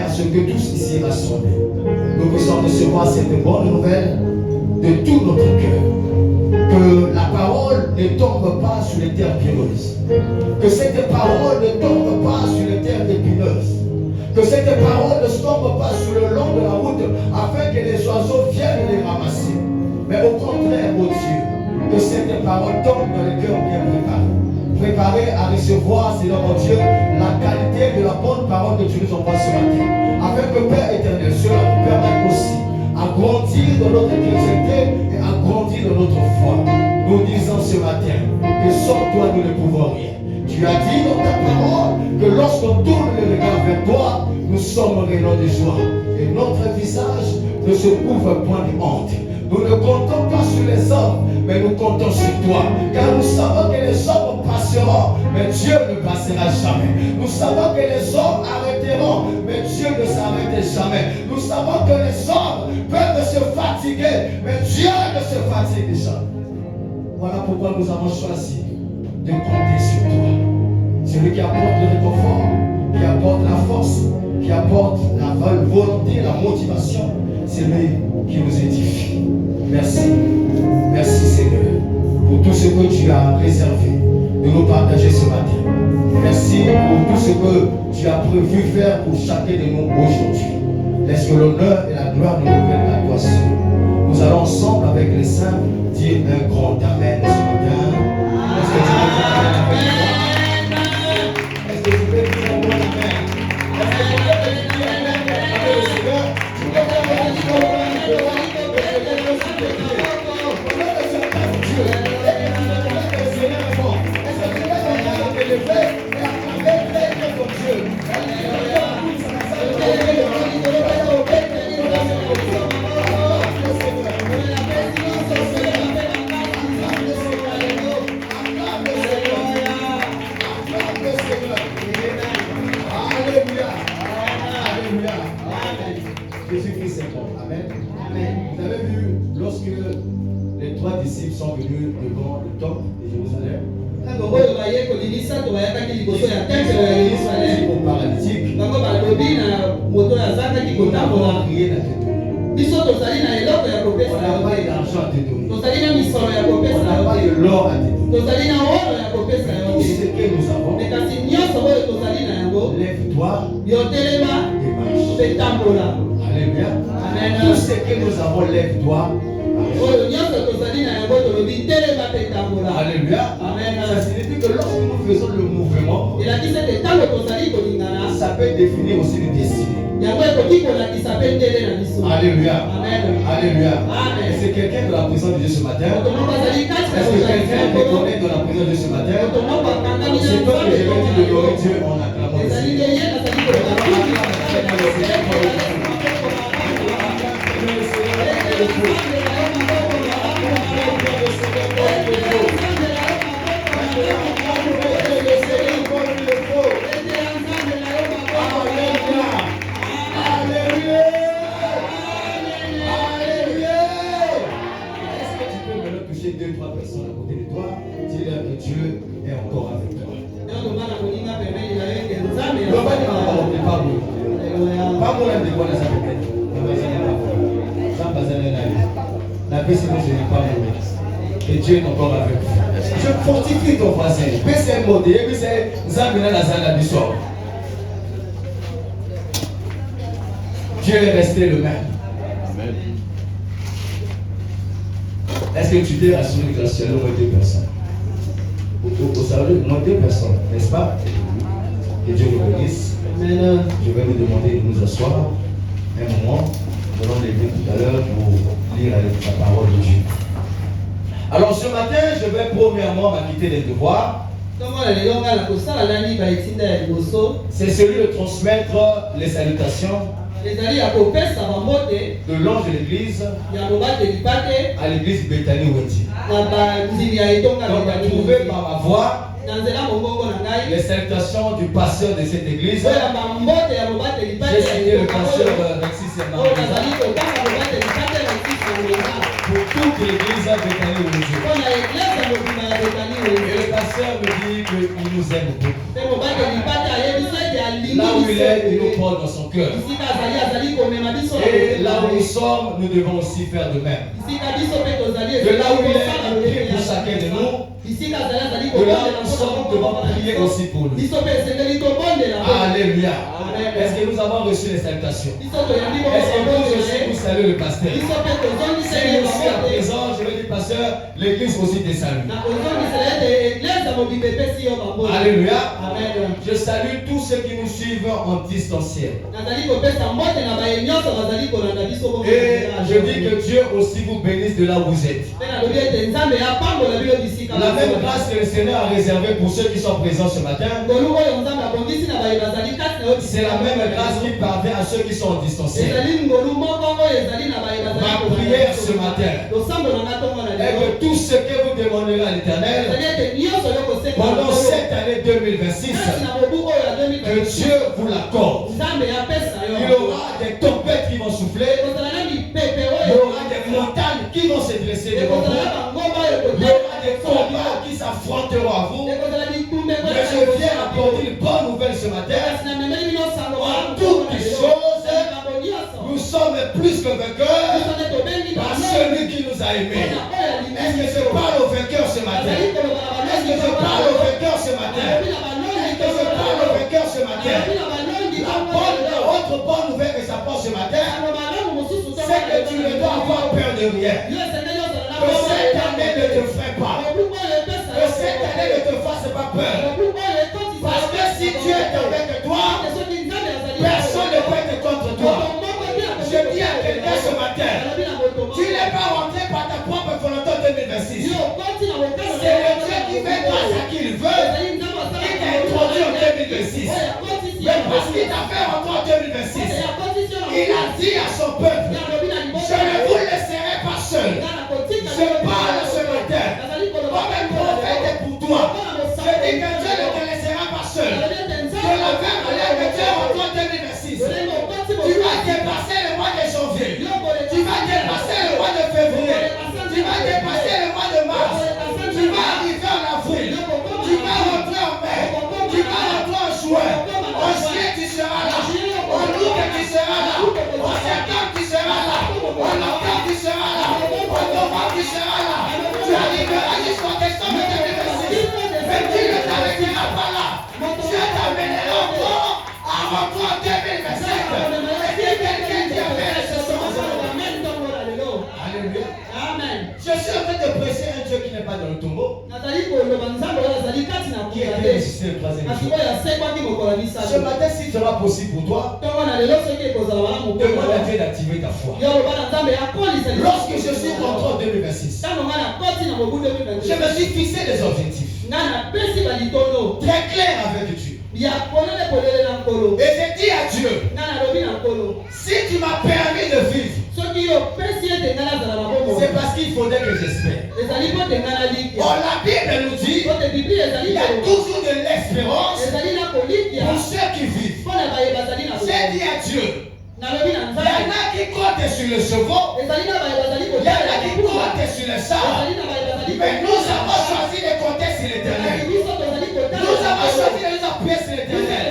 à ce que tous ici rassemblés, nous puissions recevoir cette bonne nouvelle de tout notre cœur. Que la parole ne tombe pas sur les terres pierreuses. Que cette parole ne tombe pas sur les terres épineuses. Que cette parole ne tombe pas sur le long de la route afin que les oiseaux viennent les ramasser. Mais au contraire, ô Dieu, que cette parole tombe dans les cœurs bien préparés. Préparés à recevoir, Seigneur mon Dieu, la qualité de la bonne parole que tu nous envoies ce matin. Afin que Père éternel, cela nous permette aussi à grandir dans notre chrétienté et à grandir dans notre foi. Nous disons ce matin que sans toi nous ne pouvons rien. Tu as dit dans ta parole que lorsqu'on tourne le regard vers toi, nous sommes rayonnants de joie. Et notre visage ne se couvre point de honte. Nous ne comptons pas sur les hommes, mais nous comptons sur toi. Car nous savons que les hommes passeront, mais Dieu ne passera jamais. Nous savons que les hommes arrêteront, mais Dieu ne s'arrête jamais. Nous savons que les hommes peuvent se fatiguer, mais Dieu ne se fatigue jamais. Voilà pourquoi nous avons choisi de compter sur toi. Celui qui apporte le réconfort, qui apporte la force, qui apporte la volonté, la motivation, c'est lui qui nous édifie. Merci. Merci Seigneur pour tout ce que tu as réservé de nous partager ce matin. Merci pour tout ce que tu as prévu faire pour chacun de nous aujourd'hui. Laisse que l'honneur et la gloire nous reviennent à toi seul. Nous allons ensemble avec les saints dire un grand Amen ce matin. Est-ce que tu veux dire Amen avec moi? Est-ce que tu veux dire un grand Amen? Est-ce que tu veux dire Amen avec le Seigneur? Tu peux faire un grand Amen avec le Seigneur. Jésus-Christ est bon. Amen. Amen. Vous avez vu, lorsque les trois disciples sont venus devant le temple de Jérusalem, au paralytique, on a crié la tête. On n'a pas d'argent à te donner. On n'a pas de l'or à te donner. Tout ce que nous avons, lève-toi et marche. Alléluia. Tout ce que nous avons, lève-toi. Alléluia. Ça signifie que lorsque nous faisons le mouvement, ça peut définir aussi une destinée. Alléluia. Alléluia. C'est quelqu'un de la présence de Dieu ce matin? Est-ce que quelqu'un reconnaît de la présence de Dieu ce matin? C'est toi que je vais dire de gloire Dieu en acclamant le Seigneur. Deux, trois personnes à côté de toi, dis-leur que Dieu est encore avec toi. Et Dieu est encore avec vous. Je fortifie ton voisin. C'est modé, c'est Dieu est resté le même. Amen. Est-ce que tu t'es rassuré grâce à moins deux personnes? Au salut, moins deux personnes, n'est-ce pas? Que Dieu vous bénisse. Maintenant, je vais vous demander de nous asseoir un moment. Nous allons lever tout à l'heure pour lire la parole de Dieu. Alors ce matin, je vais premièrement m'acquitter des devoirs. C'est celui de transmettre les salutations de l'ange de l'église à l'église Bethany Wendy. Donc, trouvé par ma voix les salutations du pasteur de cette église. J'ai signé le pasteur Alexis Sernan pour toute l'église Bethany Wendy. Et le pasteur me dit qu'il nous aime beaucoup. Là où il est, il nous porte dans son cœur. Et là où nous sommes, nous devons aussi faire de même. De là où il est, il prie pour chacun de nous. De là où nous sommes, nous devons prier aussi pour lui. Alléluia. Est-ce que nous avons reçu les salutations? Est-ce que vous aussi vous saluez le pasteur? Si nous sommes à présent, je vais dire pasteur, l'église aussi te salue. Alléluia. Je salue tous ceux qui nous suivent en distanciel. Et je dis que Dieu aussi vous bénisse de là où vous êtes. La même grâce que le Seigneur a réservée pour ceux qui sont présents ce matin, c'est la même grâce qui parvient à ceux qui sont en distanciel. Ma prière ce matin est que tout ce que vous demanderez à l'Éternel pendant cette année 2026, que Dieu vous l'accorde. Il y aura des tempêtes qui vont souffler, il y aura des montagnes qui vont se dresser devant vous, il y aura des combats qui s'affronteront à vous. Mais je viens apporter une bonne nouvelle ce matin. En toutes les choses, nous sommes plus que vainqueurs par celui qui nous a aimés. Est-ce que je parle aux vainqueurs ce matin? Est-ce que je parle aux vainqueurs ce matin? Est-ce que je parle aux vainqueurs ce matin? La autre bonne nouvelle que j'apporte ce matin, c'est que tu ne dois avoir peur de rien. Que cette année ne te ferait pas. Que cette année ne te fasse pas peur. Parce que si Dieu est avec toi, personne ne peut être contre toi. Je dis à quelqu'un ce matin, tu n'es pas rentré par ta propre volonté en 2026. C'est le Dieu qui fait grâce à qui il veut, qui t'a introduit en 2026. Mais parce qu'il t'a fait rentrer en 2026, il a dit à son peuple, je ne vous laisserai pas seul. Je parle ce matin, comme un prophète pour toi. Je dis que Dieu ne te laissera pas seul. De la même manière que Dieu rentre en 2026, tu vas dépasser le mois de janvier, tu vas dépasser le mois de février, tu vas dépasser le mois de mars, tu vas arriver en avril, tu vas rentrer en mai, tu vas rentrer en juin, en juillet tu seras là, en août tu seras là, en septembre tu seras là, en octobre tu seras là, en novembre tu seras là, tu arriveras jusqu'en décembre 2026, mais tu ne t'arrêteras pas là, Dieu t'amènera encore à rentrer en 2025. Est-ce que quelqu'un dit amen ce soir? Alléluia. Amen. Je suis en train de presser un Dieu qui n'est pas dans le tombeau, qui est ressuscité le troisième jour. Ce matin, s'il sera possible pour toi, demande à Dieu d'activer ta foi. Lorsque je suis rentré en 2026, je me suis fixé des objectifs très clairs avec Dieu. Et j'ai dit à Dieu, si tu m'as permis de vivre, c'est parce qu'il faudrait que j'espère. Or, la Bible nous dit qu'il y a toujours de l'espérance pour ceux qui vivent. J'ai dit à Dieu, il y en a qui comptent sur le chevaux, il y en a qui comptent sur le char, mais nous avons choisi de compter sur l'Éternel. Nous avons choisi de nous appuyer sur l'Éternel.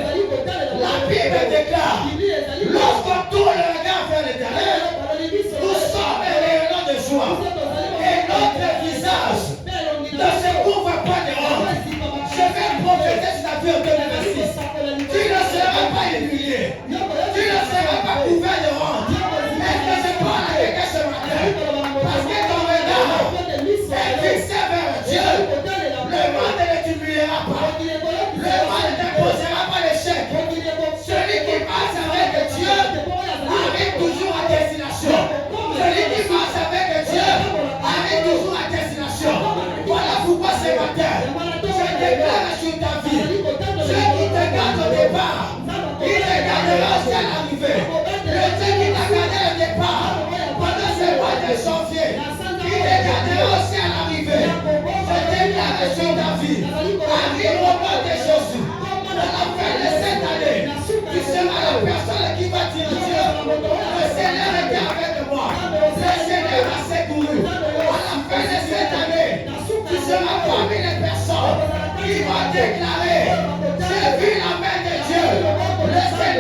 La Bible déclare, lorsqu'on tourne le regard vers l'Éternel, nous sommes rayonnants de joie. Et notre visage ne se couvre pas de honte. Je vais prophétiser sur ta vie en 2026. Tu ne seras pas humilié. Tu ne seras pas couvert de honte. Est-ce que je parle à quelqu'un ce matin? Parce que ton regard est fixé vers Dieu. Le mal ne t'humiliera pas. Le mal ne te posera pas l'échec. Celui qui passe avec Dieu arrive toujours à destination. Celui qui passe avec Dieu arrive toujours à destination. Voilà pourquoi ce matin, je déclare sur ta vie, ceux qui te gardent au départ, il te gardera aussi à l'arrivée. Le Dieu qui t'a gardé au départ, pendant ce mois de janvier, il te gardera aussi à l'arrivée. Je déclare sur ta vie, arrive au nom de Jésus. À la fin de cette année, tu seras la personne qui va dire Dieu, le Seigneur est avec moi, le Seigneur a secouru. À la fin de cette année, tu seras parmi les personnes qui vont déclarer, j'ai vu la main de Dieu, le Seigneur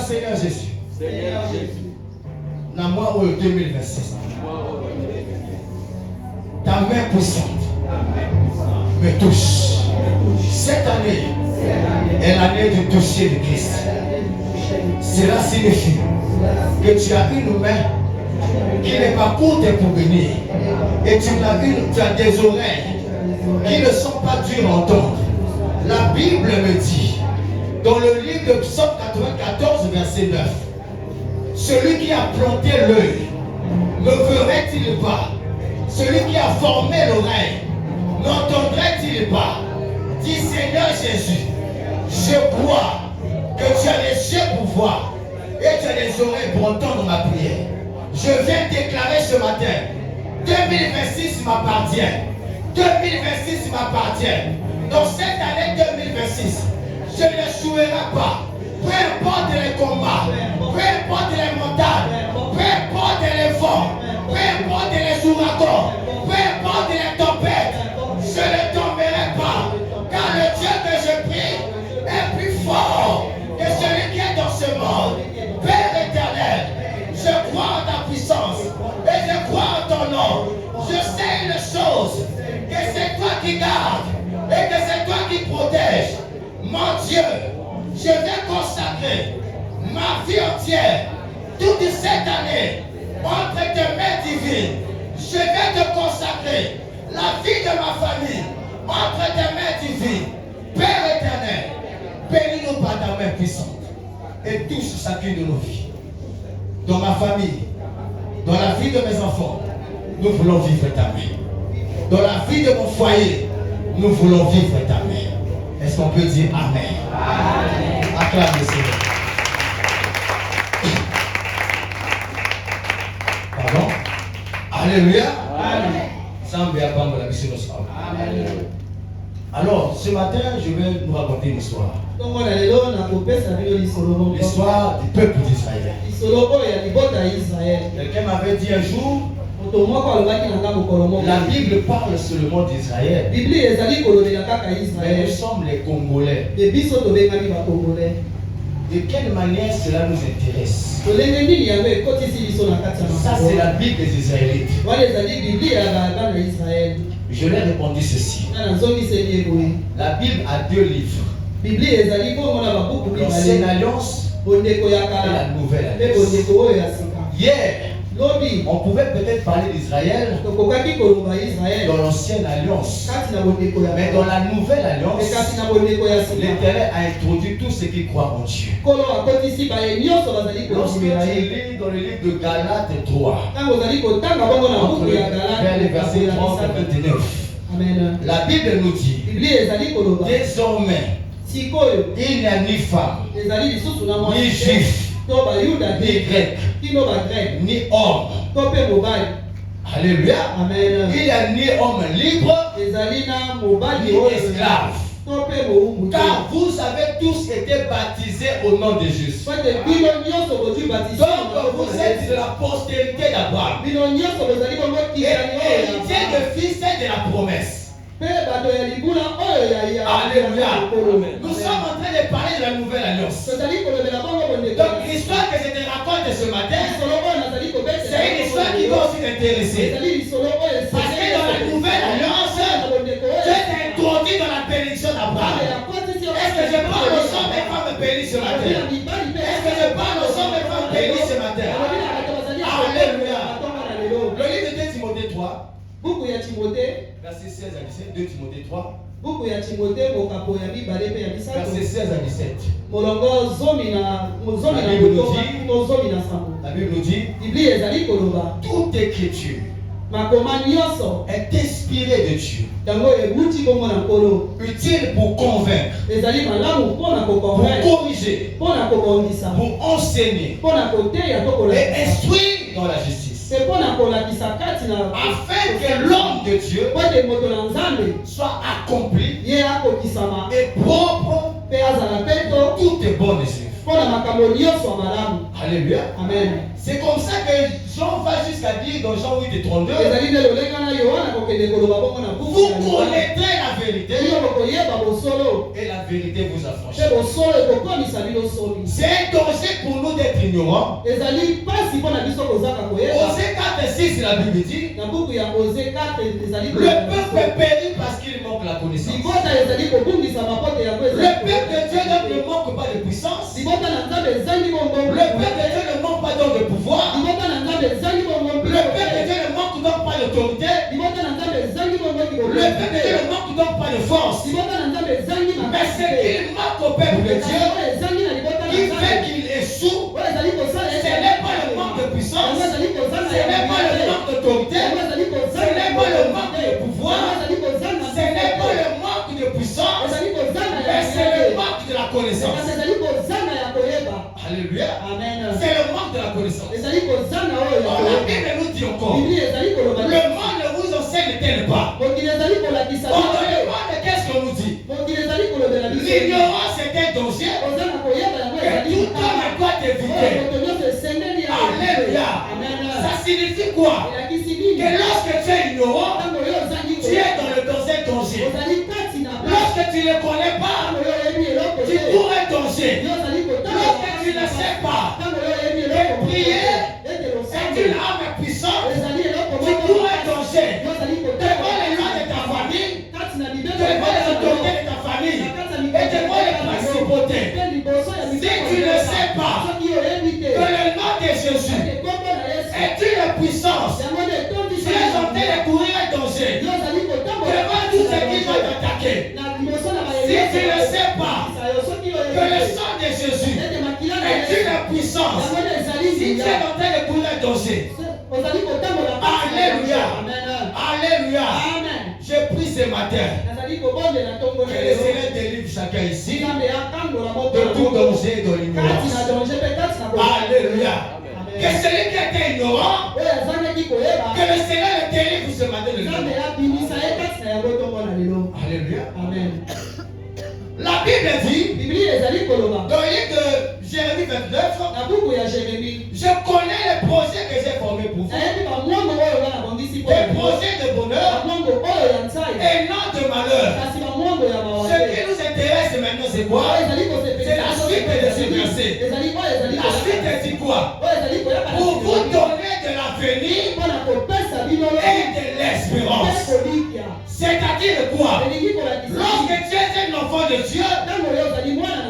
Seigneur Jésus. Seigneur Jésus. Dans moi au 2026. Ta main puissante me touche. Cette année est l'année du toucher de Christ. Cela signifie que tu as une main qui n'est pas courte pour bénir. Et tu as des oreilles qui ne sont pas dures à entendre. La Bible me dit, dans le livre de Psaume 94, verset 9, celui qui a planté l'œil, ne verrait-il pas? Celui qui a formé l'oreille, n'entendrait-il pas? Dis Seigneur Jésus, je crois que tu as les yeux pour voir et tu as les oreilles pour entendre ma prière. Je viens déclarer ce matin, 2026 m'appartient. 2026 m'appartient. Dans cette année 2026, je ne l'échouerai pas. Peu importe les combats, peu importe les montagnes, peu importe les vents, peu importe les ouragans, peu importe les tempêtes, je ne tomberai pas. Car le Dieu que je prie est plus fort que celui qui est dans ce monde. Père éternel, je crois en ta puissance et je crois en ton nom. Je sais une chose, que c'est toi qui gardes et que c'est toi qui protège. Mon Dieu, je vais consacrer ma vie entière, toute cette année, entre tes mains divines. Je vais te consacrer la vie de ma famille, entre tes mains divines. Père éternel, bénis-nous par ta main puissante et touche chacune de nos vies. Dans ma famille, dans la vie de mes enfants, nous voulons vivre ta main. Dans la vie de mon foyer, nous voulons vivre ta main. Est-ce qu'on peut dire Amen? Amen. Acclame le Seigneur. Pardon? Alléluia. Amen. Alors, ce matin, je vais nous raconter une histoire. L'histoire du peuple d'Israël. Quelqu'un m'avait dit un jour, la Bible parle seulement d'Israël. Mais nous sommes les Congolais. De quelle manière cela nous intéresse? Ça, c'est la Bible des Israélites. Je leur ai répondu ceci. La Bible a deux livres. L'Ancienne Alliance et la Nouvelle Alliance. Hier, on pouvait peut-être parler d'Israël dans l'Ancienne Alliance. Mais dans la Nouvelle Alliance, l'Éternel a introduit tous ceux qui croient en Dieu. Lorsque tu lis dans le livre de Galates 3, vers les versets 30 et 29, la Bible nous dit, désormais, il n'y a ni femme, ni juif, ni grec, ni homme. Alléluia. Amen. Il n'y a ni homme libre, ni esclave. Car vous avez tous été baptisés au nom de Jésus. Donc vous êtes de la postérité d'Abraham. Et héritier de fils de la promesse. Alléluia. Nous sommes en train de parler de la Nouvelle Alliance. Donc l'histoire que je te raconte ce matin, c'est une histoire qui va aussi t'intéresser. Parce que dans la Nouvelle Alliance, tu es introduit dans la bénédiction d'Abraham. Est-ce que je parle aux hommes et femmes bénis ce matin? Est-ce que je parle aux hommes et femmes bénis ce matin? Alléluia. Le livre de Timothée 3, verset 16 à 17, 2 Timothée 3, verset 16 à 17. La Bible nous dit, toute écriture est inspirée de Dieu, utile pour convaincre, pour corriger, pour enseigner et instruire dans la justice, afin que l'homme de Dieu soit accompli et propre pour toutes bonnes œuvres. Alléluia. Amen. C'est comme ça que Jean va jusqu'à dire dans Jean 8 et 32, vous connaîtrez la vérité et la vérité vous affranchira. C'est un danger pour nous d'être ignorants. Osée 4 et 6, la Bible dit, le peuple périt parce qu'il manque la connaissance. Le peuple de Dieu ne manque pas de puissance. Le peuple de Dieu ne manque pas donc de pouvoir. Le peuple de Dieu ne manque donc pas d'autorité. Le peuple de Dieu ne manque donc pas de force. Mais ce qu'il manque au peuple de Dieu, qui fait qu'il échoue, ce n'est pas le manque de puissance, ce n'est pas le manque d'autorité, ce n'est pas le manque de pouvoir, ce n'est pas le manque de puissance, mais c'est le manque de la connaissance. Alléluia. C'est le manque de la connaissance. La Bible nous dit encore, le monde vous enseigne-t-elle pas? Dans le monde, qu'est-ce qu'on nous dit? L'ignorance est un danger que tout homme doit éviter. Alléluia. Ça signifie quoi? Que lorsque tu es ignorant, tu es dans le danger. Lorsque tu ne connais pas, tu cours un danger. Lorsque tu ne sais pas que prier est une arme puissante, tu cours un danger. Devant les lois de ta famille, devant les autorités de ta famille, et devant les principautés. Si tu ne sais pas que le nom de Jésus est une puissance, tu es en train de courir un danger devant tout ce qui va t'attaquer. Si tu ne sais pas que le sang de Jésus est une puissance, si tu es en train de courir un danger, alléluia, alléluia. Je prie ce matin que le Seigneur délivre chacun ici de tout danger de l'ignorance. Alléluia. Que celui qui était ignorant, que le Seigneur le délivre ce matin de l'ignorance. Alléluia. Amen. La Bible dit, dans le livre de Jérémie 29, je connais les projets que j'ai formés pour vous. Des projets de bonheur et non de malheur. Ce qui nous intéresse maintenant, c'est quoi? C'est la suite de ce verset. La suite dit quoi? Pour vous donner de l'avenir et de l'espérance. C'est-à-dire quoi? Lorsque tu es un enfant de Dieu,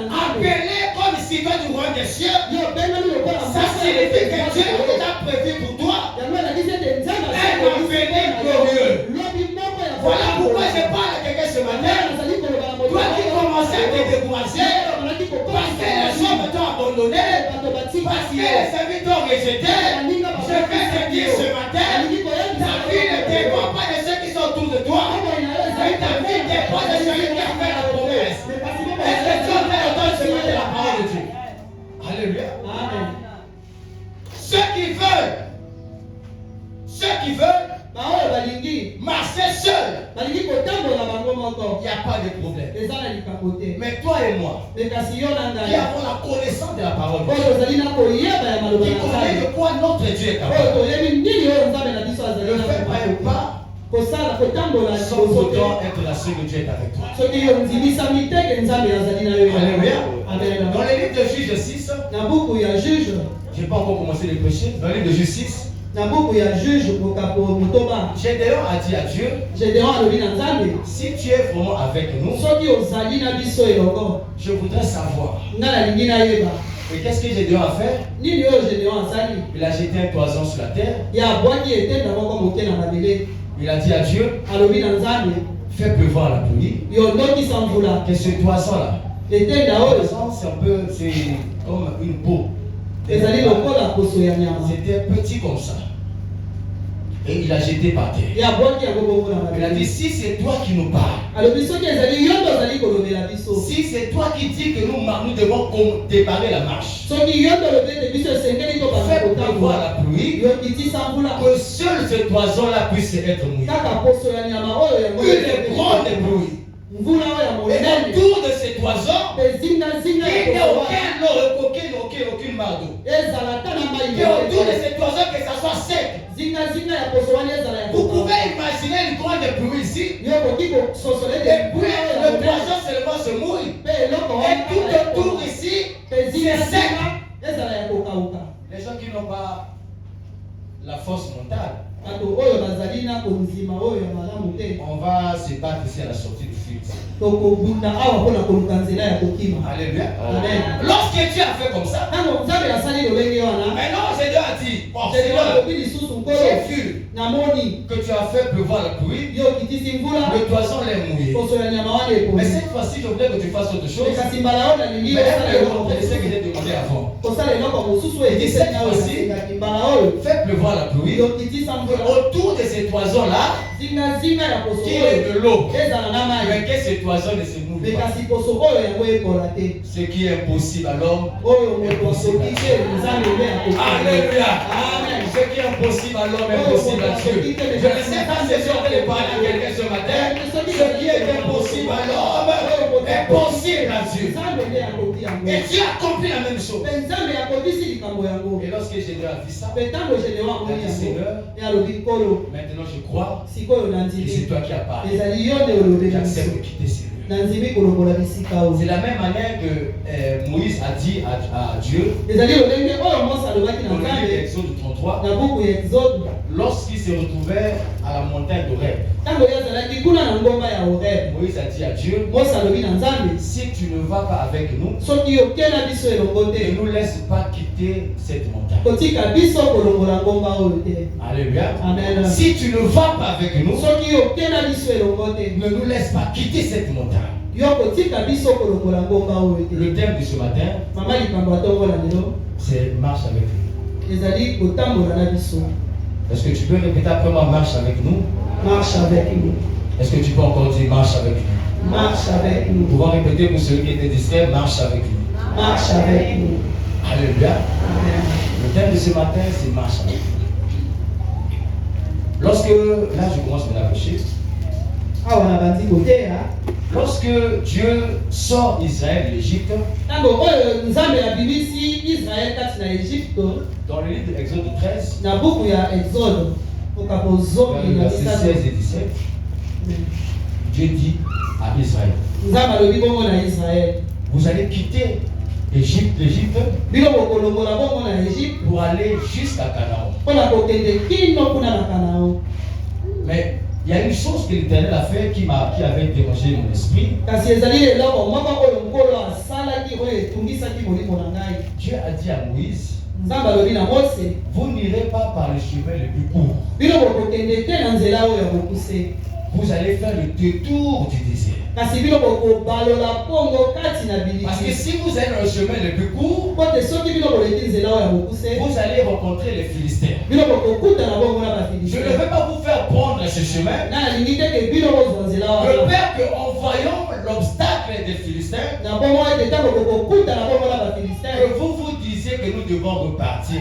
appelé comme citoyen du roi des cieux, ça signifie que Dieu a prévu pour toi un avenir glorieux. Voilà pourquoi je parle à quelqu'un ce matin. Toi qui commençais à te décourager, parce que les hommes t'ont abandonné, parce que les amis t'ont rejeté, je vais te dire ce matin, ta vie ne dépend pas de ceux qui sont autour de toi, mais ta vie dépend de celui qui a fait la promesse. Est-ce que tu as fait entendre ce matin la parole de Dieu? Alléluia. Amen. Ceux qui veulent marcher seuls, il n'y a pas de problème. Mais toi et moi, qui avons la connaissance de la parole de Dieu, qui connaît de quoi notre Dieu est capable, ne fais pas un pas sans autant être la seule que Dieu est avec toi. Alléluia. Dans le livre de Juge 6, je n'ai pas encore commencé le prêcher. Dans le livre de Juge 6, Gédéon a dit à Dieu, si tu es vraiment avec nous, je voudrais savoir. Et qu'est-ce que Gédéon a fait? Il a jeté un toison sur la terre. Il a dit à Dieu, fais pleuvoir la pluie. Que ce toison-là, c'est comme une peau. C'était petit comme ça. Et il a jeté par terre. Il a dit, si c'est toi qui nous parles, si c'est toi qui dis que nous devons démarrer la marche, fais pleuvoir la pluie, que seul ce toison-là puisse être mouillé. Une grande pluie. Et autour de ces toisons, il n'y a aucune mare d'eau. Et autour de ces toisons, que ça soit sec. Vous pouvez imaginer une grande pluie ici. Et puis le poisson seulement se mouille. Et tout autour ici, c'est sec. Les gens qui n'ont pas la force mentale, on va se battre ici à la sortie du filtre. Alléluia. Lorsque Dieu a fait comme ça, maintenant Dieu a dit, j'ai vu que tu as fait pleuvoir la pluie, le toison l'est mouillé. Mais cette fois-ci, je voulais que tu fasses autre chose. Mais c'est ce que j'ai demandé avant. Il dit cette fois-ci, fais pleuvoir la pluie. Autour de ces toisons-là, qu'il y ait de l'eau. Mais que ces toisons ne se mouillent pas. Ce qui est impossible à l'homme est possible à Dieu. Alléluia. Ce qui est impossible à l'homme est possible à Dieu. Je ne sais pas si j'aurais parlé à quelqu'un ce matin. Ce qui est impossible à l'homme est possible à Dieu. Et Dieu accomplit la même chose. Et lorsque Jésus a vu ça, il a dit Seigneur, maintenant je crois que c'est toi qui as parlé. J'accepte de quitter ces lieux. C'est la même manière que Moïse a dit à Dieu dans le livre d'Exode 33, lorsqu'il se retrouvait à la montagne d'Horeb. Moïse a dit à Dieu, si tu ne vas pas avec nous, ne nous laisse pas quitter cette montagne. Alléluia. Si tu ne vas pas avec nous, ne nous laisse pas quitter cette montagne. Le thème de ce matin, c'est marche avec nous. Est-ce que tu peux répéter après moi, marche avec nous? Marche avec nous. Est-ce que tu peux encore dire marche avec nous? Marche avec nous. Nous pouvons répéter pour ceux qui étaient distraits, marche avec nous. Marche avec nous. Alléluia. Amen. Le thème de ce matin, c'est marche avec nous. Lorsque, là je commence à m'approcher. Lorsque Dieu sort Israël de l'Égypte, dans le livre de Exode 13, verset 16 et 17, Dieu dit à Israël, vous allez quitter l'Égypte pour aller jusqu'à Canaan. Mais il y a une chose que l'Éternel a fait qui avait dérangé mon esprit. Dieu a dit à Moïse, vous n'irez pas par le chemin le plus court. Vous allez faire le détour du désert. Parce que si vous allez dans le chemin le plus court, vous allez rencontrer les Philistins. Je ne vais pas vous faire prendre ce chemin. De peur qu'en voyant l'obstacle des Philistins, que vous vous disiez que nous devons repartir.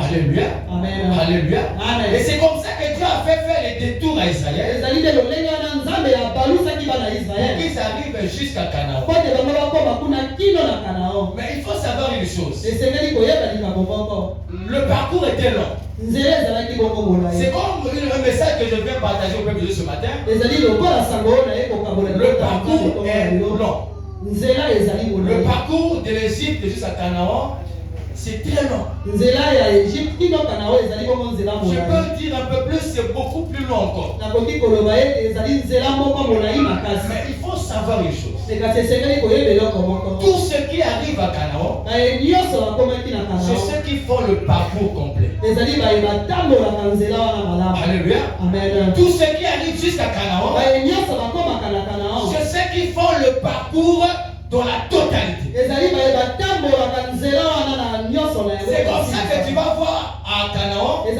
Alléluia. Amen. Alléluia. Amen. Et c'est comme ça que Dieu a fait faire les détours à Israël. Ils arrivent jusqu'à Canaan. Mais il faut savoir une chose. Le parcours était long. C'est comme un message que je viens partager au peuple de ce matin. Le parcours est long. Le parcours de l'Égypte jusqu'à Canaan, c'est très long. Je peux dire un peu plus, c'est beaucoup plus long encore. Mais il faut savoir une chose. Tout ce qui arrive à Canaan, c'est ceux qui font le parcours complet. Alléluia. Amen. Tout ce qui arrive jusqu'à Canaan, c'est ceux qui font le parcours dans la totalité. C'est comme ça que tu vas voir à Canaan deux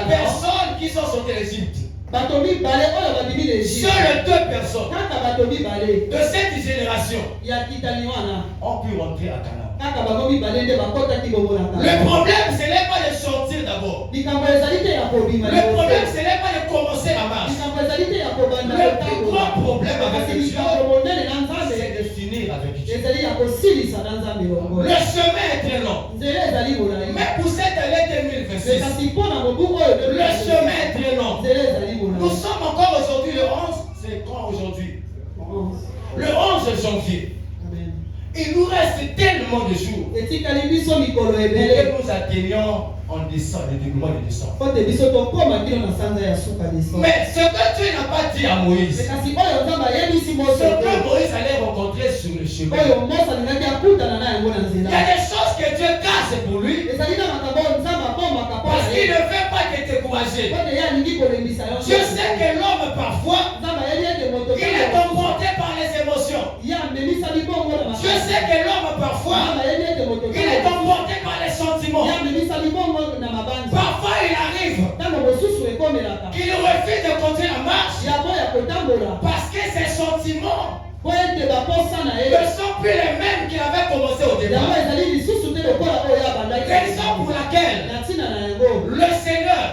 personnes qui sont sorties d'Égypte. Seules deux personnes de cette génération ont pu rentrer à Canaan. Le problème, ce n'est pas de sortir d'abord. Le problème, ce n'est pas de commencer la marche. Dieu, c'est de finir avec Dieu. Le chemin est très long. Mais pour cette année 2026, le chemin est très long. Nous sommes encore aujourd'hui le 11. C'est quand aujourd'hui? Le 11 janvier. Il nous reste tellement de jours pour que nous atteignions en décembre, le mois de décembre. Mais ce que Dieu n'a pas dit à Moïse, ce que Moïse allait rencontrer sur le chemin, il y a des choses que Dieu cache pour lui parce qu'il ne veut pas te décourager. Je sais que l'homme parfois il est emporté par les émotions. Je sais que l'homme parfois il est emporté par les sentiments. Parfois il arrive qu'il refuse de continuer la marche parce que ses sentiments ne sont plus les mêmes qu'il avait commencé au départ. Raison pour laquelle le Seigneur,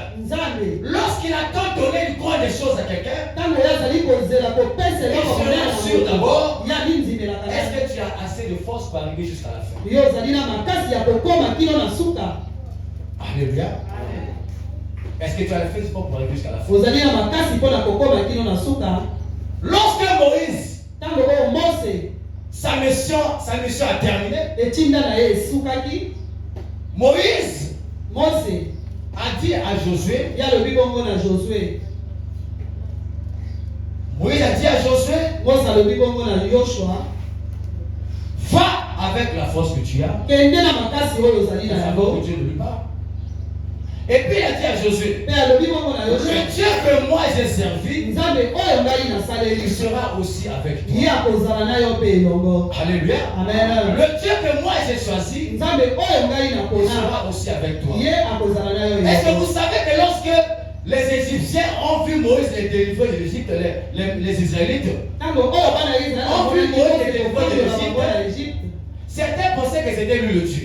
lorsqu'il a tant donné une grande des choses à quelqu'un, il sera sûr d'abord, est-ce que tu as assez de force pour arriver jusqu'à la fin? Alléluia. Est-ce que tu as fait sport pour arriver jusqu'à la fin? Lorsque Moïse, sa mission a terminé, Moïse a dit à Josué, va avec la force que tu as. Que Dieu ne lui parle. Et puis il a dit à Josué, le Dieu que moi j'ai servi, il sera aussi avec toi. Alléluia. Amen. Le Dieu que moi j'ai choisi, il sera aussi avec toi. Est-ce que vous savez que lorsque les Égyptiens ont vu Moïse les délivrer de l'Égypte, les Israélites ont vu Moïse les délivrer de l'Égypte, certains pensaient que c'était lui le Dieu.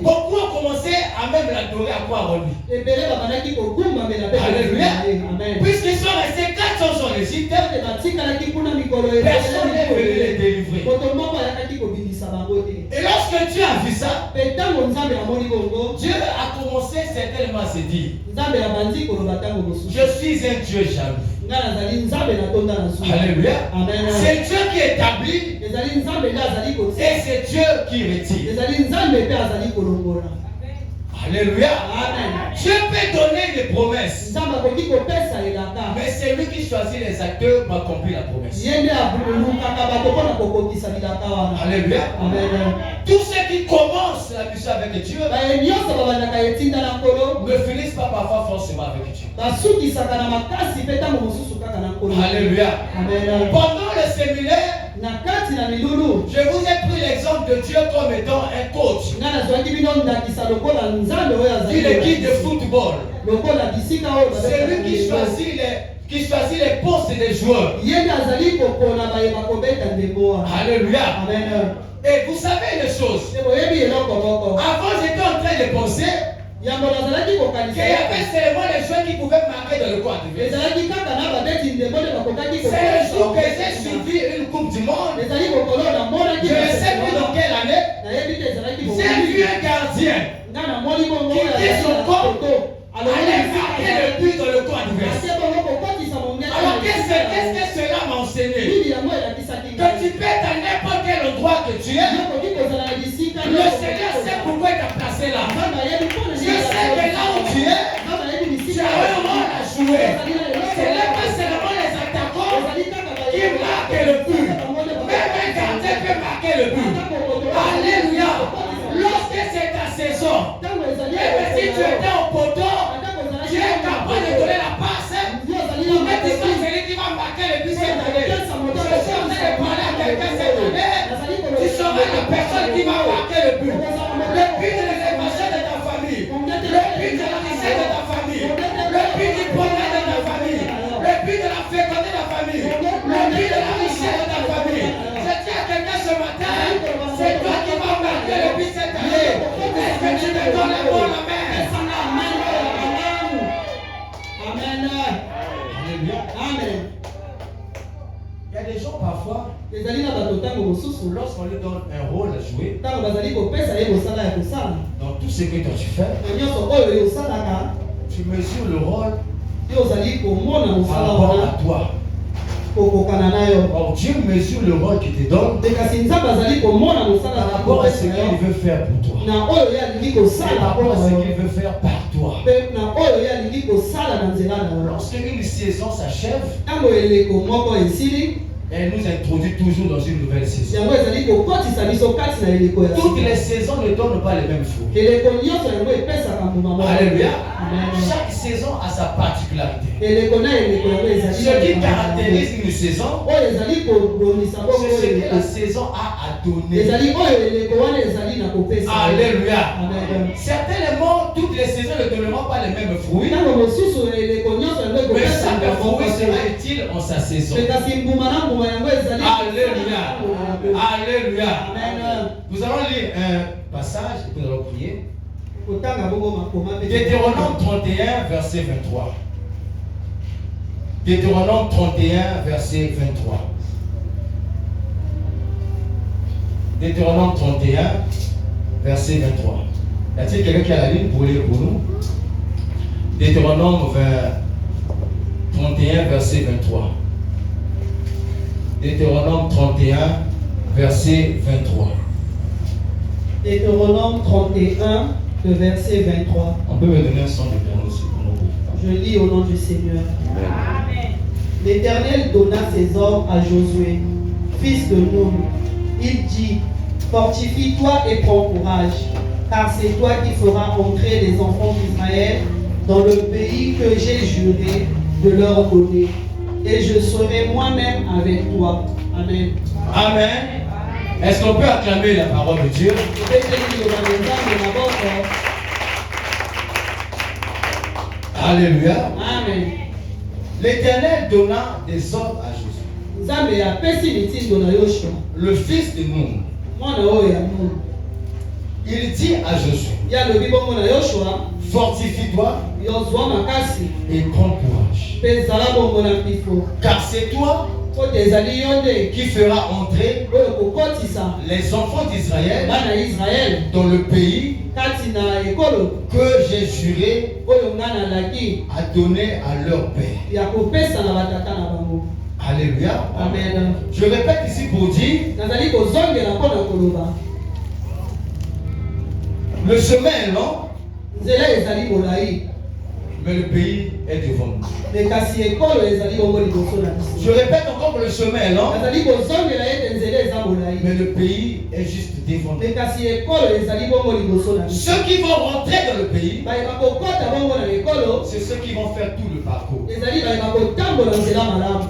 Beaucoup ont commencé à même l'adorer à quoi lui. Alléluia. Puisqu'ils sont restés 400 ans en Égypte, personne n'est venu les délivrer. Et lorsque Dieu a vu ça, Dieu a commencé certainement à se dire, je suis un Dieu jaloux. Alléluia. C'est Dieu qui établit et c'est Dieu qui retire. Alléluia. Amen. Dieu peut donner des promesses, mais c'est lui qui choisit les acteurs pour accomplir la promesse. Alléluia. Amen. Tous ceux qui commencent la mission avec Dieu ne finissent pas parfois forcément avec Dieu. Alléluia. Amen. Pendant le séminaire, je vous ai pris l'exemple de Dieu comme étant un coach. Il est guide de football. C'est lui qui choisit les postes des joueurs. Alléluia. Amen. Et vous savez une chose. Avant, j'étais en train de penser qu'il y avait seulement les joueurs qui pouvaient marquer dans le coin adverse. C'est le jour que j'ai suivi une Coupe du Monde. Je ne sais plus dans quelle année. J'ai vu un gardien qui était son corps aller marquer le but dans le coin adverse. Alors qu'est-ce que cela m'a enseigné? Que tu peux être à n'importe quel endroit que tu es. Le Seigneur sait pourquoi il t'a placé là. Je sais que là où tu es, tu as un rôle à jouer. Ce n'est pas seulement les attaquants qui marquent le but. Même un gardien peut marquer le but. Alléluia. Lorsque c'est ta saison, même si tu étais au poteau, tu es capable de donner la passe. Pour mettre celui qui va marquer le but cette année. Je suis en train de parler à quelqu'un cette année. Tu seras la personne qui va marquer le but. lorsqu'on lui donne un rôle à jouer, ntango bazali kopesa ye mosala ya kosala dans tout ce que toi tu fais, na nyonso oyo osalaka tu mesures le rôle yo ozali komona par mosala rapport wana à toi. kokokana na yo. Or Dieu mesure le rôle qu'il te donne Te kasi nzambe azali komona mosala par na rapport à ce kopesa yo qu'il veut faire pour toi. na oyo ye alingi Et par kosala rapport à ce mpona qu'il yo veut faire par toi. mpe na oyo ye alingi kosala na nzela na yo. Lorsqu'une saison s'achève, Ntango eleko moko esili elle nous introduit toujours dans une nouvelle saison. yango ezali kokotisa biso kati na eleko ya Toutes sika. les saisons ne donnent pas les mêmes fruits. eleko nyonso yango epesaka mbuma moko. Alléluia. Amen. Chaque saison a sa particularité. eleko na eleko yango ezali Ce qui caractérise une saison, oyo ezali kobomisa bongo c'est ce que la eleko. saison a à donner. ezali oyo eleko wana ezali na kopesa. Alléluia. Amen. Certainement, toutes les saisons ne donneront pas les mêmes fruits, ntango mosusu eleko nyonso yango mais ekopesa chaque mbuma moko fruit te. sera utile en sa saison. Mpe kasi mbuma na mbuma yango ezali Alléluia. Alléluia. Amen. Nous allons lire un passage et nous allons prier. kotanga bongo makoma mpe Deutéronome 31, verset 23. Deutéronome 31, verset 23. Deutéronome 31, verset 23. Y a-t-il quelqu'un qui a la ligne pour lire pour nous? Deutéronome 31, verset 23. Deutéronome 31, verset 23. Deutéronome 31, le verset 23. On peut me donner un son de piano aussi pour nous. Je lis au nom du Seigneur. Amen. L'Éternel donna ses ordres à Josué, fils de Nun. Il dit, fortifie-toi et prends courage, car c'est toi qui feras entrer les enfants d'Israël dans le pays que j'ai juré de leur donner. Et je serai moi-même avec toi. Amen. Amen. Est-ce qu'on peut acclamer la parole de Dieu? Alléluia. Amen. L'Éternel donna des ordres à Josué, Nzambe apesi mitindo na Yoshua, le fils de Nun. mwana oyo ya Nun. Il dit à Josué, Ye alobi bongo na Yoshua, fortifie-toi yozwa makasi et prends courage. mpe zala bongo na mpifo, Car c'est toi po te ezali yo nde qui feras entrer oyo kokotisa les enfants d'Israël bana ya Israele dans le pays kati na ekolo que j'ai juré oyo nga nalaki à donner à leur père. ya kopesa na batata na bango. Alléluia. Amen. Je répète ici pour dire, Nazali kozongela mpo na koloba le chemin est long, nzela ezali molai mais le pays est devant nous. me kasi ekolo ezali bongo liboso na biso. Je répète encore que le chemin est long, Nazali kozongela ete nzela eza molai mais le pays est juste devant nous. me kasi ekolo ezali bongo liboso na biso. Ceux qui vont rentrer dans le pays, bayeba kokota bongo na ekolo c'est ceux qui vont faire tout le parcours. ezali bayeba kotambola nzela malamu.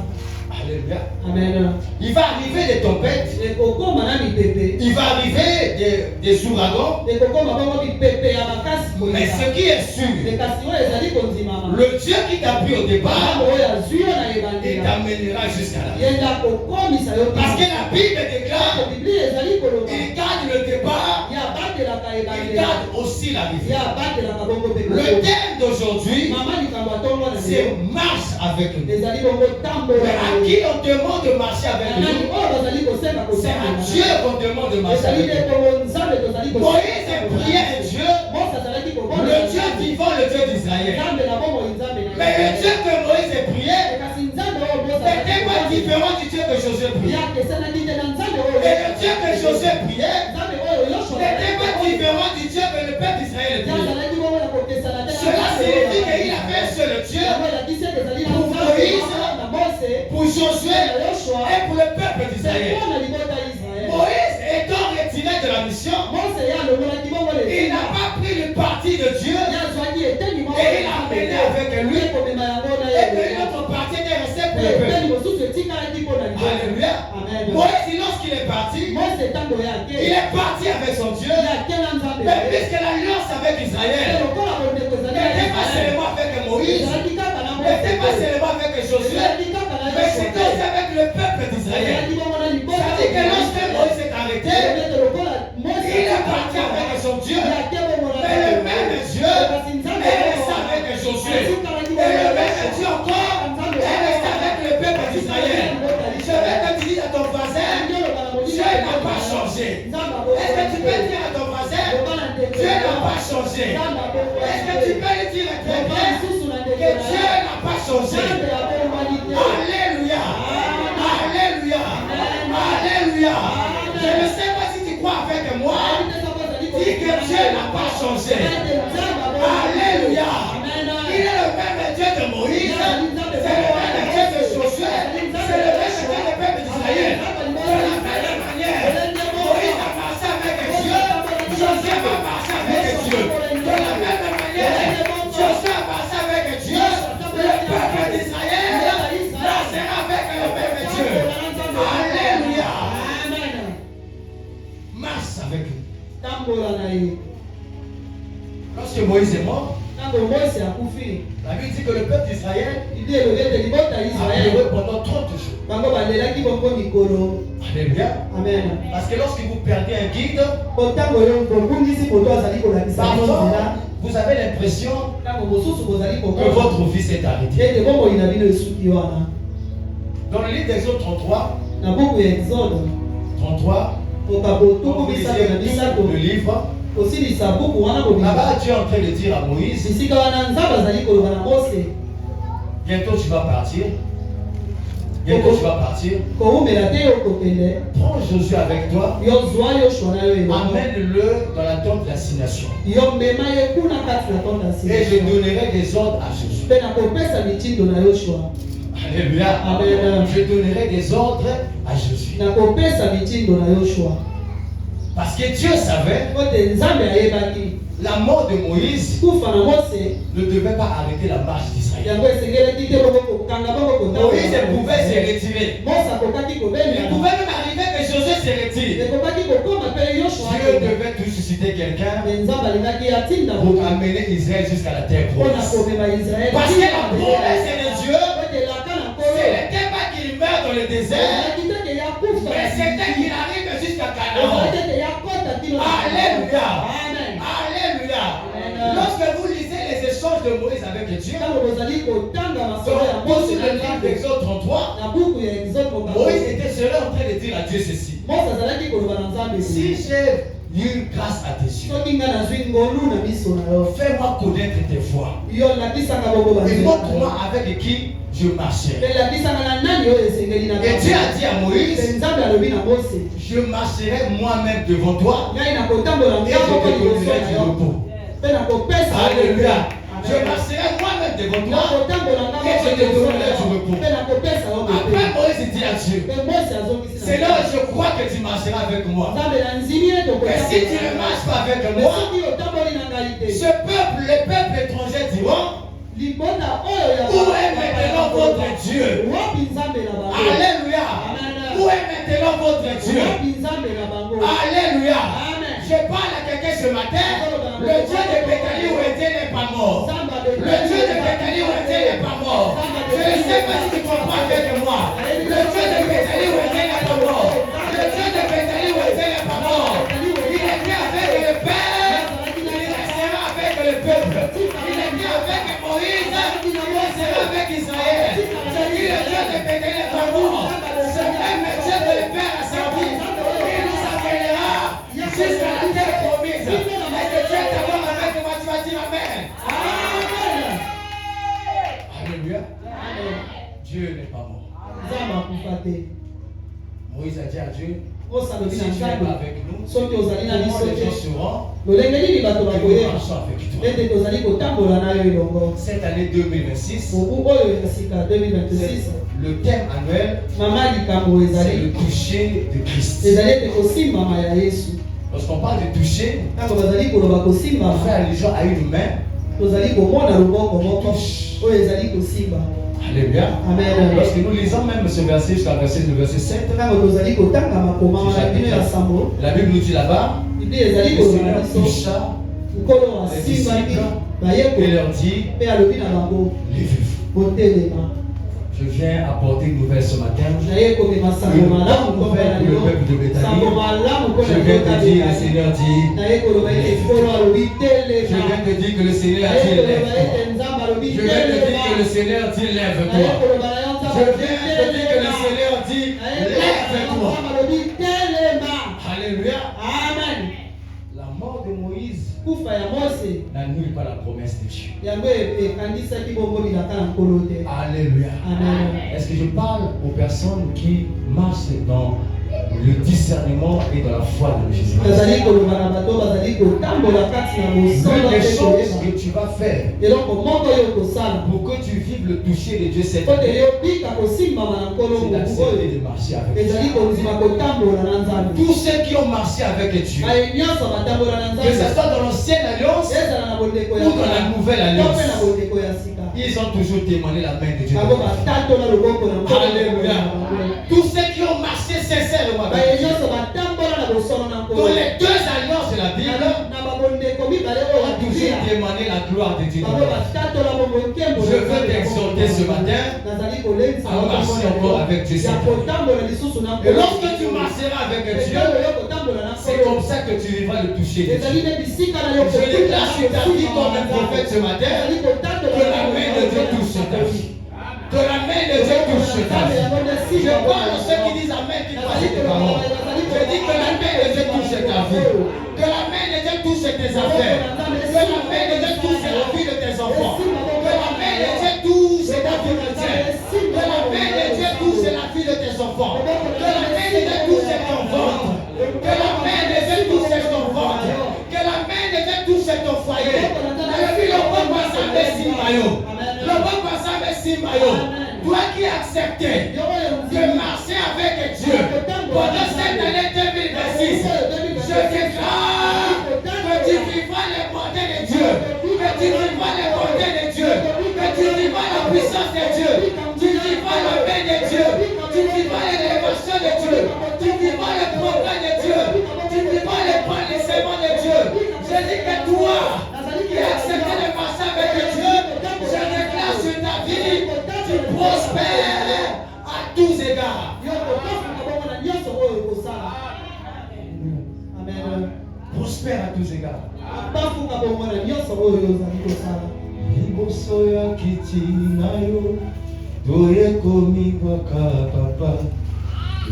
Alléluia. Amen. Il va arriver des tempêtes, ekokoma na mipepe, il va arriver des ouragans, ekokoma bongo mipepe ya makasi mais ce qui est sûr, me kasi oyo ezali kondimama le Dieu qui t'a pris au ntango départ, oyo azwi yo na il ebandela t'amènera jusqu'à la fin. yenda kokomisa yo Parce que la Bible déclare, biblia ezali koloba il garde le départ, ya batelaka il ebandela garde aussi l'arrivée. ya batelaka bongo mpe Le thème d'aujourd'hui, mama likambo atongo na c'est lelo marche avec nous. ezali bongo tambola Mais à qui on demande de marcher avec nani nous? oyo bazali kosenga C'est à Dieu qu'on demande de marcher ezali avec nde nous. bongo nzambe tozali Moïse priait un Dieu, mose azalaki le Dieu vivant, le Dieu d'Israël. nzambe na bongo nzambe na Mais le Dieu que Moïse priait kasi nzambe oyo mose n'était pas différent du Dieu que Josué priait. yakesanaki te na nzambe oyo Et le Dieu que Josué priait nzambe oyo yoshua n'était pas différent du Dieu que le peuple d'Israël priait. yazalaki bongo na kokesana te Cela signifie qu'il a fait un seul Dieu yango elakisi ete ezali na pour nzambe Moïse, na mose pour Josué na yoshua et pour le peuple d'Israël. mpo na libota ya israele Moïse étant retiré de la mission, mose ye alongolaki bongo il n'a pas pris le parti de Dieu yazwaki eteni moko et il a mené avec lui komema yango na et que ye notre parti est resté pour le peuple. eteni mosusu etikaki mpo na libota. Alléluia. Amen. Moïse, lorsqu'il est parti, mose ntango yake il est parti avec son Dieu. yake na nzambe Mais puisque l'alliance avec Israël lokola bondeko ezali n'était pas seulement avec Moïse, ezalaki kaka na n'était pas seulement avec Josué, ezalaki kaka na mais c'était aussi avec le peuple d'Israël. ezalaki bongo na libota C'est-à-dire que lorsque Moïse est arrêté, lokola mose il est parti avec son Dieu. yake bongo na Mais le même Dieu kasi nzambe est resté avec Josué. Et le même Dieu encore est resté avec le peuple d'Israël. Je vais te dire à ton voisin, Dieu n'a pas pas changé. Est-ce que tu peux le dire très bien? Que Dieu n'a pas changé. Alléluia. Alléluia. Alléluia. Je ne sais pas si tu crois avec moi. Dis que Dieu n'a pas changé. Alléluia. Il est le même Dieu de Moïse. C'est le même Dieu de Josué. C'est le même Dieu du peuple d'Israël. De la même manière, Moïse a marché avec Dieu. Josué va marcher avec Dieu. De la même manière, Josué a marché avec Dieu. Le peuple d'Israël marchera avec le même Dieu. Alléluia. Marche avec lui. Lorsque Moïse est mort, la Bible dit que le peuple d'Israël a pleuré pendant 30 jours. Alléluia. Amen. Parce que lorsque vous perdez un guide, parfois, vous avez l'impression que votre vie s'est arrêtée. Dans le livre d'Exode 33, quand vous lisez tout le livre, là-bas, Dieu est en train de dire à Moïse, bientôt tu vas partir. Bientôt tu vas partir. Prends Josué avec toi. Amène-le dans la tente d'assignation. Et je donnerai des ordres à Josué. Alléluia. Je donnerai des ordres à Josué. Parce que Dieu savait la mort de Moïse ne devait pas arrêter la marche d'Israël. Moïse pouvait se retirer. Il pouvait même arriver que Josué se retire. Dieu devait tout susciter quelqu'un pour amener Israël jusqu'à la terre promise. Parce que la promesse de Dieu, ce n'était pas qu'il meurt dans le désert, mais c'était qu'il arrive jusqu'à Canaan. Alléluia. Alléluia. Lorsque vous lisez les échanges de Moïse avec Dieu, dans le livre d'Exode 33, Moïse était seul en train de dire à Dieu ceci. Si j'ai une grâce à tes yeux, fais-moi connaître tes voies. Et montre-moi avec qui je marchais. Et Dieu a dit à Moïse, je marcherai moi-même devant toi et je te donnerai du repos. Alléluia. Je marcherai moi-même devant toi et je te donnerai du repos. Après Moïse dit à Dieu, Seigneur, je crois que tu marcheras avec moi. Mais si tu ne marches pas avec moi, ce peuple, les peuples étrangers diront, où est maintenant votre Dieu? Alléluia. Où est maintenant votre Dieu? Alléluia. Je parle à quelqu'un ce matin. Le Dieu de Béthanie où était n'est pas mort. Le Dieu de Béthanie où était n'est pas mort. Je ne sais pas si tu comprends avec moi. Le Dieu de Béthanie où était n'est pas mort. Le Dieu de Béthanie où était n'est pas mort. Il est bien avec le Père. Il restera avec le peuple. Il est bien avec Moïse. Il restera avec Israël. Ce qui le Dieu de Béthanie n'est pas mort. Ce même Dieu de le Père a servi. Il nous appellera jusqu'à la terre promise. Est-ce que Dieu est d'accord avec moi? Tu vas dire Amen. Alléluia. Dieu n'est pas mort. Moïse a dit à Dieu, si tu n'es pas avec nous, comment les gens seront que nous marchons avec toi? Cette année 2026, le thème annuel, c'est le toucher de Christ. Lorsqu'on parle de toucher, on fait allusion à une main. Alléluia. Amen. Lorsque nous lisons même ce verset jusqu'à le verset 7, la Bible nous dit là-bas, le Seigneur toucha les disciples et leur dit, levez-vous. Je viens apporter une nouvelle ce matin. Une bonne nouvelle pour le peuple de Béthanie. Je viens te dire, le Seigneur dit, je viens te dire que le Seigneur dit, lève-toi. Je viens te dire que le Seigneur dit, lève-toi. Je viens te dire que le Seigneur dit, lève-toi. Alléluia. Amen. La mort de Moïse kufa ya Mose n'annule pas la promesse de Dieu. yango ekandisaki bongo bilaka na nkolo te. Alléluia. Amen. Est-ce que je parle aux personnes qui marchent dans le discernement et dans la foi de Jésus? bazali koloba na bato bazali kotambola kati na L'une mosolo des mpe choses koyeba que tu vas faire eloko moko oyo kosala pour que tu vives le toucher de Dieu cette po te année, yobika kosimbama na nkolo c'est mobu d'accepter oyo de marcher avec ezali Dieu. kozima kotambola na nzambe. Tous ceux qui ont marché avec Dieu, baye nyonso batambola na que ce nzambe soit dans l'ancienne alliance ezala na bondeko ou ya dans la nouvelle to mpe na alliance, bondeko ya sika ils ont toujours témoigné la main de Dieu. bango batatola loboko na nkolo. Alléluia. Tous ceux qui ont marché sincèrement baye avec Dieu, nyonso batambola na bosono na nkolo dans les deux alliances de la Bible, na babondeko mibale oyo ont toujours bakria témoigné la gloire de Dieu. bango batatola bongo nkembo Je veux t'exhorter ce matin nazali kolengisa à marcher encore avec Dieu ya cette année. kotambola lisusu na Et lorsque tu marcheras avec Dieu, nkolo yo kotambola na c'est nkolo comme ça que tu vivras le toucher de ezali Dieu. nde bisika na yo Je déclare sur ta vie comme un prophète ce matin ezali kotambola que la main de Dieu touche ta vie. Que la main de Dieu touche ta vie. Je parle à ceux qui disent Amen, qui passent tes paroles. Je dis que la main de Dieu touche ta vie. Que la main de Dieu touche tes affaires. Que la main de Dieu touche la vie de tes enfants. Que la main de Dieu touche ta vie de Dieu. Que la main de Dieu touche la vie de tes enfants. Que la main de Dieu touche ton ventre. Que la main de Dieu touche ton ventre. Que la main de Dieu touche ton foyer. Le bon passage de Simayo. Le bon passage de Simayo. Toi qui as accepté de marcher avec Dieu pendant cette année 2026, je déclare que tu vivras les bontés de Dieu, que tu vivras les bontés de Dieu, que tu vivras la puissance de Dieu, tu vivras la paix de Dieu, tu vivras l'élévation de Dieu, tu vivras le progrès de Dieu, tu vivras le bénissement de Dieu. Je dis que toi qui as accepté de marcher avec Dieu, je déclare sur ta vie, tu prospères à tous égards. Prospère à tous égards. Liboso ya kiti na yo toyekomi kwaka papa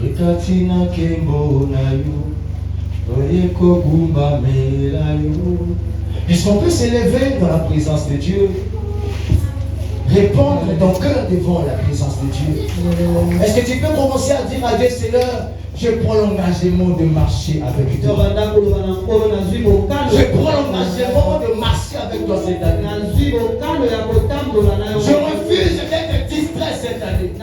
ekati na nkembo na yo toyekogumbamela yo. Est-ce qu'on peut s'élever dans la présence de Dieu? Répondre ton cœur devant la présence de Dieu. Est-ce que tu peux commencer à dire à Dieu, Seigneur, je prends l'engagement de marcher avec toi. Je prends l'engagement de marcher avec toi cette année. Je refuse d'être distrait cette année. Je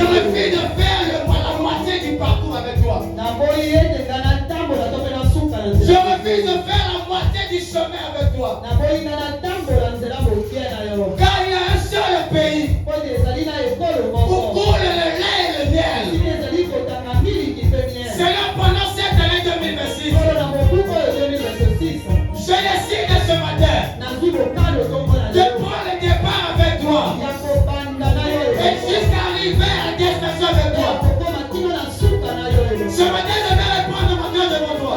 refuse de faire la moitié du parcours avec toi. Je refuse de faire la moitié du chemin avec toi. Car il y a un seul pays où coule le lait et le miel. Seigneur, pendant cette année 2026, je décide ce matin de prendre le départ avec toi et jusqu'à arriver à la destination avec toi. Ce matin, je vais répondre mon Dieu devant toi.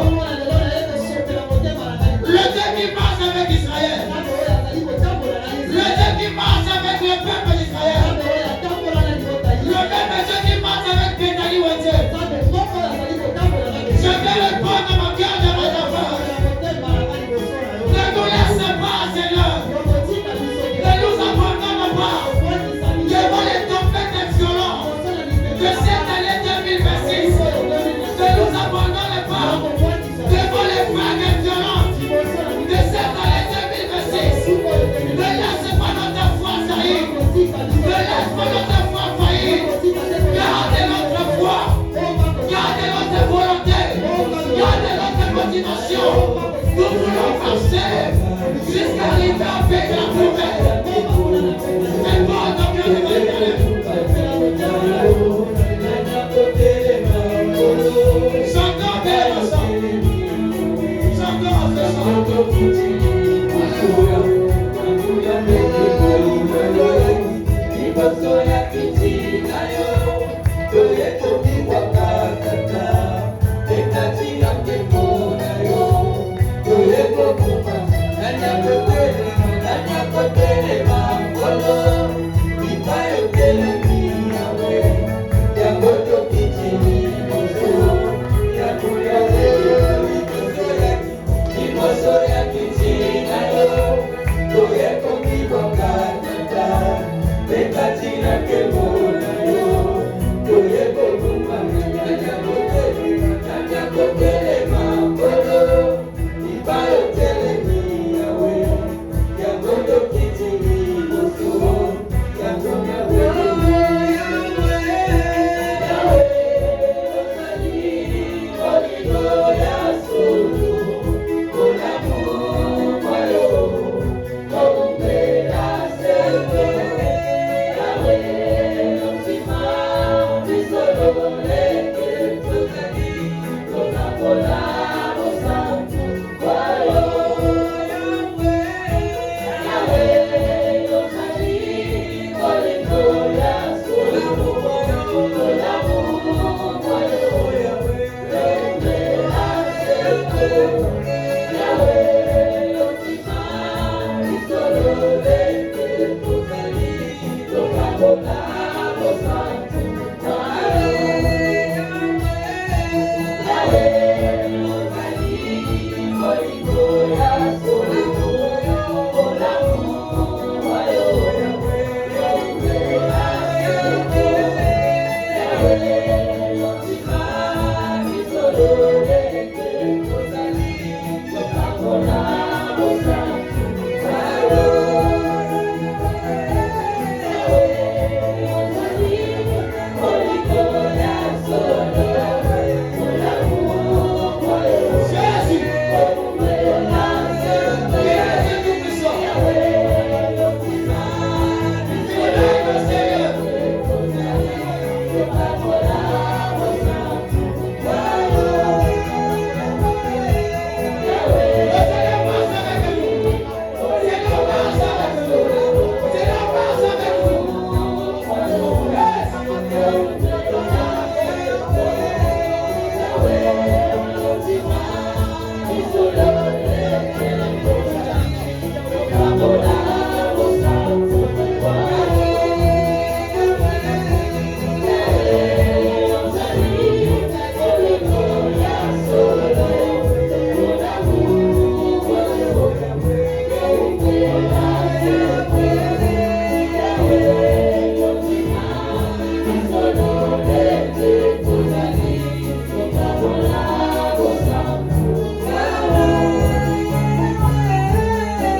Le Dieu qui marche avec Israël. Le Dieu qui marche avec le peuple d'Israël. Le même Dieu qui marche avec Béthanie Wendel. Je vais répondre mon cœur devant ta face. Ne nous laisse pas, Seigneur. Ne nous abandonne pas devant les tempêtes violentes de cette année 2026. Ne nous abandonne pas devant les vagues violentes de cette année 2026. Ne laisse pas notre foi saillir. Ne laisse pas notre foi faillir. Gardez notre foi. Gardez notre volonté. Gardez notre motivation. Nous voulons marcher jusqu'à arriver à paix de la promesse. C'est bon, donc je vais Chantons bien ensemble. Chantons ensemble. Fitina yo,